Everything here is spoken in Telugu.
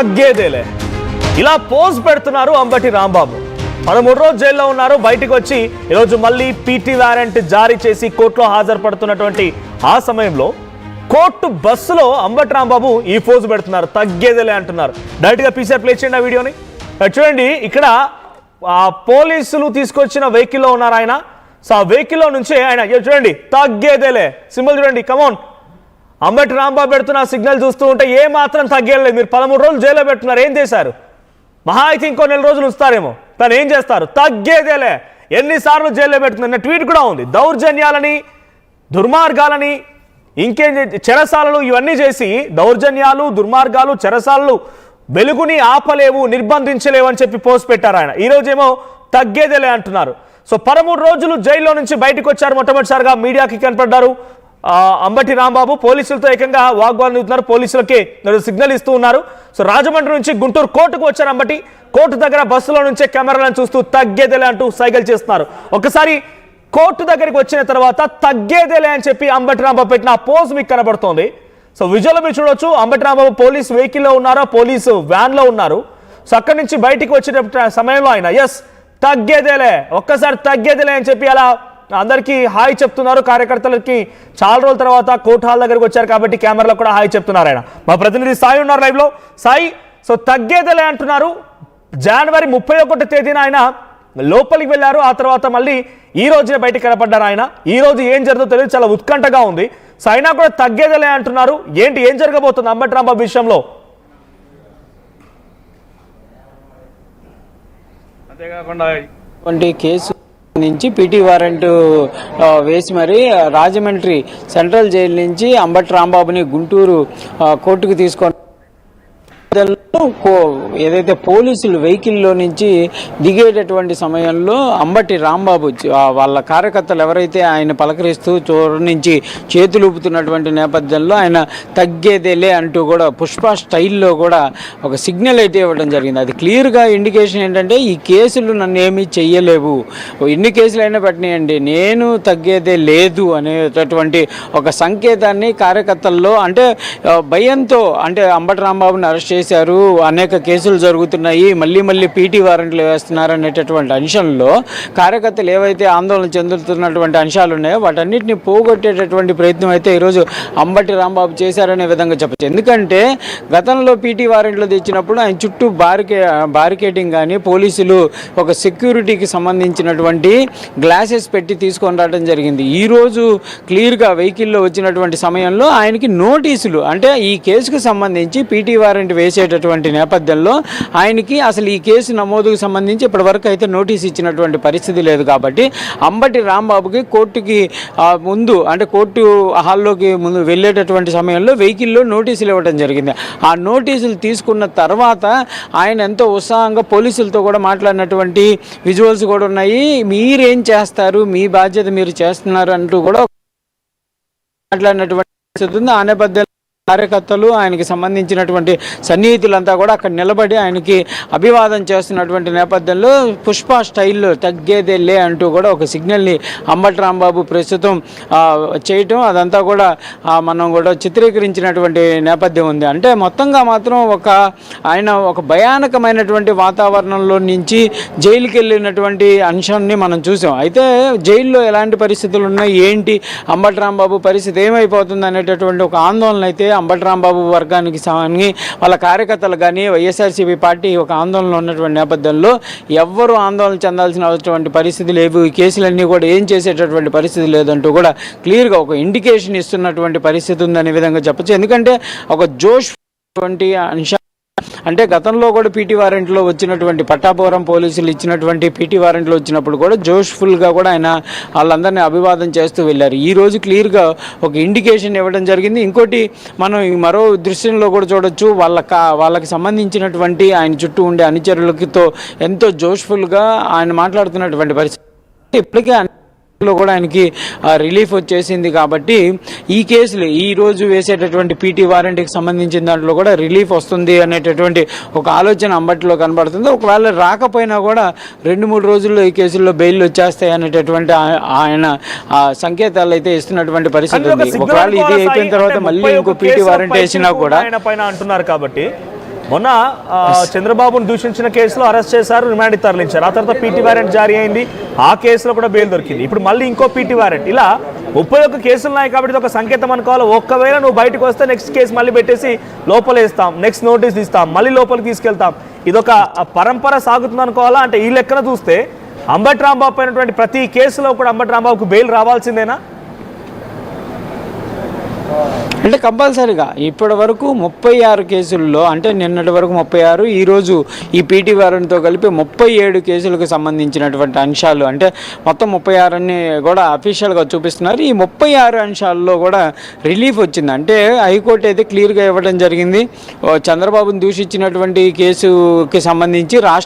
తగ్గేదేలే ఇలా పోజ్ పెడుతున్నారు అంబటి రాంబాబు. 13 రోజులు జైల్లో ఉన్నారు. బయటికి వచ్చి ఈరోజు మళ్ళీ పీటీ వారెంట్ జారీ చేసి కోర్టులో హాజరుపడుతున్నటువంటి ఆ సమయంలో కోర్టు బస్సులో అంబటి రాంబాబు ఈ పోజ్ పెడుతున్నారు, తగ్గేదేలే అంటున్నారు. డైరెక్ట్గా పీసీఆర్ ప్లే చేయండి ఆ వీడియోని. చూడండి, ఇక్కడ పోలీసులు తీసుకొచ్చిన వెహికల్లో ఉన్నారు ఆయన. సో ఆ వెహికల్లో నుంచి ఆయన చూడండి తగ్గేదేలే సింబల్ చూడండి. కమోన్, అంబటి రాంబాబు పెడుతున్న సిగ్నల్ చూస్తూ ఉంటే ఏ మాత్రం తగ్గేలేదు. మీరు 13 రోజులు జైల్లో పెడుతున్నారు, ఏం చేశారు? మహా అయితే ఇంకో 4 రోజులు ఉంచుతారేమో, కానీ ఏం చేస్తారు? తగ్గేదేలే. ఎన్నిసార్లు జైల్లో పెడుతున్న ట్వీట్ కూడా ఉంది. దౌర్జన్యాలని, దుర్మార్గాలని, ఇంకేం చెరసాలలు ఇవన్నీ చేసి దౌర్జన్యాలు, దుర్మార్గాలు, చెరసాలలు వెలుగుని ఆపలేవు, నిర్బంధించలేవు అని చెప్పి పోస్ట్ పెట్టారు ఆయన. ఈరోజేమో తగ్గేదేలే అంటున్నారు. సో 13 రోజులు జైల్లో నుంచి బయటకు వచ్చారు. మొట్టమొదటిసారిగా మీడియాకి కనపడ్డారు అంబటి రాంబాబు. పోలీసులతో ఏకంగా వాగ్వాదం అవుతున్నారు, పోలీసులకి సిగ్నల్ ఇస్తూ ఉన్నారు. సో రాజమండ్రి నుంచి గుంటూరు కోర్టుకు వచ్చారు అంబటి. కోర్టు దగ్గర బస్సులో నుంచే కెమెరాలను చూస్తూ తగ్గేదేలే అంటూ సైకిల్ చేస్తున్నారు. ఒకసారి కోర్టు దగ్గరికి వచ్చిన తర్వాత తగ్గేదేలే అని చెప్పి అంబటి రాంబాబు పెట్టిన ఆ పోజ్ మీకు కనబడుతోంది. సో విజువల్ మీరు చూడొచ్చు. అంబటి రాంబాబు పోలీస్ వెహికల్లో ఉన్నారు, పోలీసు వ్యాన్లో ఉన్నారు. సో అక్కడి నుంచి బయటికి వచ్చే సమయంలో ఆయన ఎస్ తగ్గేదేలే, ఒక్కసారి తగ్గేదేలే అని చెప్పి అలా అందరికీ హాయ్ చెప్తున్నారు. కార్యకర్తలకి చాలా రోజుల తర్వాత కోర్టు హాల్ దగ్గరికి వచ్చారు కాబట్టి కెమెరాలో కూడా హాయ్ చెప్తున్నారు ఆయన. మా ప్రతినిధి సాయి ఉన్నారు లైవ్లో. సాయి, సో తగ్గేదేలే అంటున్నారు. జనవరి 31 తేదీన ఆయన లోపలికి వెళ్ళారు. ఆ తర్వాత మళ్ళీ ఈ రోజునే బయటకు కనపడ్డారు ఆయన. ఈ రోజు ఏం జరుగుతుందో తెలియదు, చాలా ఉత్కంఠగా ఉంది. సో అయినా కూడా తగ్గేదేలే అంటున్నారు. ఏంటి, ఏం జరగబోతుంది అంబటి రాంబాబు విషయంలో? అంతేకాకుండా కేసు నుంచి పీటీ వారెంట్ వేసి మరి రాజమండ్రి సెంట్రల్ జైలు నుంచి అంబటి రాంబాబుని గుంటూరు కోర్టుకు తీసుకొని ఏదైతే పోలీసులు వెహికల్లో నుంచి దిగేటటువంటి సమయంలో అంబటి రాంబాబు వాళ్ళ కార్యకర్తలు ఎవరైతే ఆయన పలకరిస్తూ చోరు నుంచి చేతులు ఊపుతున్నటువంటి నేపథ్యంలో ఆయన తగ్గేదేలే అంటూ కూడా పుష్ప స్టైల్లో కూడా ఒక సిగ్నల్ అయితే ఇవ్వడం జరిగింది. అది క్లియర్గా ఇండికేషన్ ఏంటంటే ఈ కేసులు నన్ను ఏమీ చెయ్యలేవు, ఎన్ని కేసులు అయినా పెట్టినాయండి, నేను తగ్గేదే లేదు అనేటటువంటి ఒక సంకేతాన్ని కార్యకర్తల్లో, అంటే భయంతో, అంటే అంబటి రాంబాబుని అరెస్ట్ చేశారు, అనేక కేసులు జరుగుతున్నాయి, మళ్ళీ పీటీ వారెంట్లు వేస్తున్నారు అనేటటువంటి అంశంలో కార్యకర్తలు ఏవైతే ఆందోళన చెందుతున్నటువంటి అంశాలు ఉన్నాయో వాటన్నిటిని పోగొట్టేటటువంటి ప్రయత్నం అయితే ఈరోజు అంబటి రాంబాబు చేశారనే విధంగా చెప్పచ్చు. ఎందుకంటే గతంలో పీటీ వారెంట్లు తెచ్చినప్పుడు ఆయన చుట్టూ బారికేడింగ్ కానీ పోలీసులు ఒక సెక్యూరిటీకి సంబంధించినటువంటి గ్లాసెస్ పెట్టి తీసుకొని రావడం జరిగింది. ఈరోజు క్లియర్గా వెహికల్లో వచ్చినటువంటి సమయంలో ఆయనకి నోటీసులు, అంటే ఈ కేసుకు సంబంధించి పీటీ వారెంట్ వేసేటటువంటి నేపథ్యంలో ఆయనకి అసలు ఈ కేసు నమోదుకు సంబంధించి ఇప్పటివరకు అయితే నోటీస్ ఇచ్చినటువంటి పరిస్థితి లేదు. కాబట్టి అంబటి రాంబాబుకి కోర్టుకి ముందు, అంటే కోర్టు హాల్లోకి ముందు వెళ్ళేటటువంటి సమయంలో వెహికల్లో నోటీసులు ఇవ్వడం జరిగింది. ఆ నోటీసులు తీసుకున్న తర్వాత ఆయన ఎంతో ఉత్సాహంగా పోలీసులతో కూడా మాట్లాడినటువంటి విజువల్స్ కూడా ఉన్నాయి. మీరేం చేస్తారు, మీ బాధ్యత మీరు చేస్తున్నారు అంటూ కూడా మాట్లాడినటువంటి పరిస్థితి ఉంది. ఆ నేపథ్యంలో కార్యకర్తలు, ఆయనకి సంబంధించినటువంటి సన్నిహితులంతా కూడా అక్కడ నిలబడి ఆయనకి అభివాదం చేస్తున్నటువంటి నేపథ్యంలో పుష్ప స్టైల్లో తగ్గేదేలే అంటూ కూడా ఒక సిగ్నల్ని అంబటి రాంబాబు ప్రస్తుతం చేయటం, అదంతా కూడా మనం కూడా చిత్రీకరించినటువంటి నేపథ్యం ఉంది. అంటే మొత్తంగా మాత్రం ఆయన ఒక భయానకమైనటువంటి వాతావరణంలో నుంచి జైలుకి వెళ్ళినటువంటి అంశాన్ని మనం చూసాం. అయితే జైల్లో ఎలాంటి పరిస్థితులు ఉన్నాయి, ఏంటి అంబటి రాంబాబు పరిస్థితి ఏమైపోతుంది అనేటటువంటి ఒక ఆందోళన అయితే అంబటి రాంబాబు వర్గానికి వాళ్ళ కార్యకర్తలు కానీ వైఎస్ఆర్సీపీ పార్టీ ఒక ఆందోళన ఉన్నటువంటి నేపథ్యంలో ఎవ్వరూ ఆందోళన చెందాల్సినటువంటి పరిస్థితి లేవు, ఈ కేసులన్నీ కూడా ఏం చేసేటటువంటి పరిస్థితి లేదంటూ కూడా క్లియర్గా ఒక ఇండికేషన్ ఇస్తున్నటువంటి పరిస్థితి ఉందనే విధంగా చెప్పచ్చు. ఎందుకంటే ఒక జోష్ అంశం, అంటే గతంలో కూడా పీటీ వారెంట్లో వచ్చినటువంటి పట్టాపురం పోలీసులు ఇచ్చినటువంటి పీటీ వారెంట్లో వచ్చినప్పుడు కూడా జోష్ఫుల్గా కూడా ఆయన వాళ్ళందరినీ అభివాదం చేస్తూ వెళ్ళారు. ఈరోజు క్లియర్గా ఒక ఇండికేషన్ ఇవ్వడం జరిగింది. ఇంకోటి మనం మరో దృశ్యంలో కూడా చూడొచ్చు, వాళ్ళకి సంబంధించినటువంటి ఆయన చుట్టూ ఉండే అనుచరులతో ఎంతో జోష్ఫుల్గా ఆయన మాట్లాడుతున్నటువంటి పరిస్థితి. ఇప్పటికే లో కూడా ఆయనకి రిలీఫ్ వచ్చేసింది. కాబట్టి ఈ కేసులు ఈ రోజు వేసేటటువంటి పీటీ వారెంట్కి సంబంధించిన దాంట్లో కూడా రిలీఫ్ వస్తుంది అనేటటువంటి ఒక ఆలోచన అంబటిలో కనబడుతుంది. ఒకవేళ రాకపోయినా కూడా 2-3 రోజుల్లో ఈ కేసుల్లో బెయిల్ వచ్చేస్తాయి అనేటటువంటి ఆయన సంకేతాలు అయితే ఇస్తున్నటువంటి పరిస్థితి ఉంది. ఒకవేళ ఇది అయిపోయిన తర్వాత మళ్ళీ ఇంకో పీటీ వారెంట్ వేసినా కూడా ఆయన పైన అంటున్నారు కాబట్టి మొన్న చంద్రబాబును దూషించిన కేసులో అరెస్ట్ చేశారు, రిమాండ్ తరలించారు. ఆ తర్వాత పీటీ వారెంట్ జారీ అయింది, ఆ కేసులో కూడా బెయిల్ దొరికింది. ఇప్పుడు మళ్ళీ ఇంకో పీటీ వారెంట్. ఇలా 31 కేసులు ఉన్నాయి కాబట్టి ఒక సంకేతం అనుకోవాలి. ఒక్కవేళ నువ్వు బయటకు వస్తే నెక్స్ట్ కేసు మళ్ళీ పెట్టేసి లోపలేస్తాం, నెక్స్ట్ నోటీస్ ఇస్తాం, మళ్ళీ లోపలికి తీసుకెళ్తాం. ఇదొక పరంపర సాగుతుంది అనుకోవాలా? అంటే ఈ లెక్కన చూస్తే అంబటి రాంబాబు అయినటువంటి ప్రతి కేసులో కూడా అంబటి రాంబాబుకు బెయిల్ రావాల్సిందేనా? అంటే కంపల్సరీగా ఇప్పటి వరకు 36 కేసుల్లో, అంటే నిన్నటి వరకు 36, ఈరోజు ఈ పీటీ వారెంట్తో కలిపి 37 కేసులకు సంబంధించినటువంటి అంశాలు, అంటే మొత్తం 36 కూడా అఫీషియల్గా చూపిస్తున్నారు. ఈ 36 అంశాల్లో కూడా రిలీఫ్ వచ్చింది. అంటే హైకోర్టు అయితే క్లియర్గా ఇవ్వడం జరిగింది. చంద్రబాబును దూషించినటువంటి కేసుకి సంబంధించి రాష్ట్ర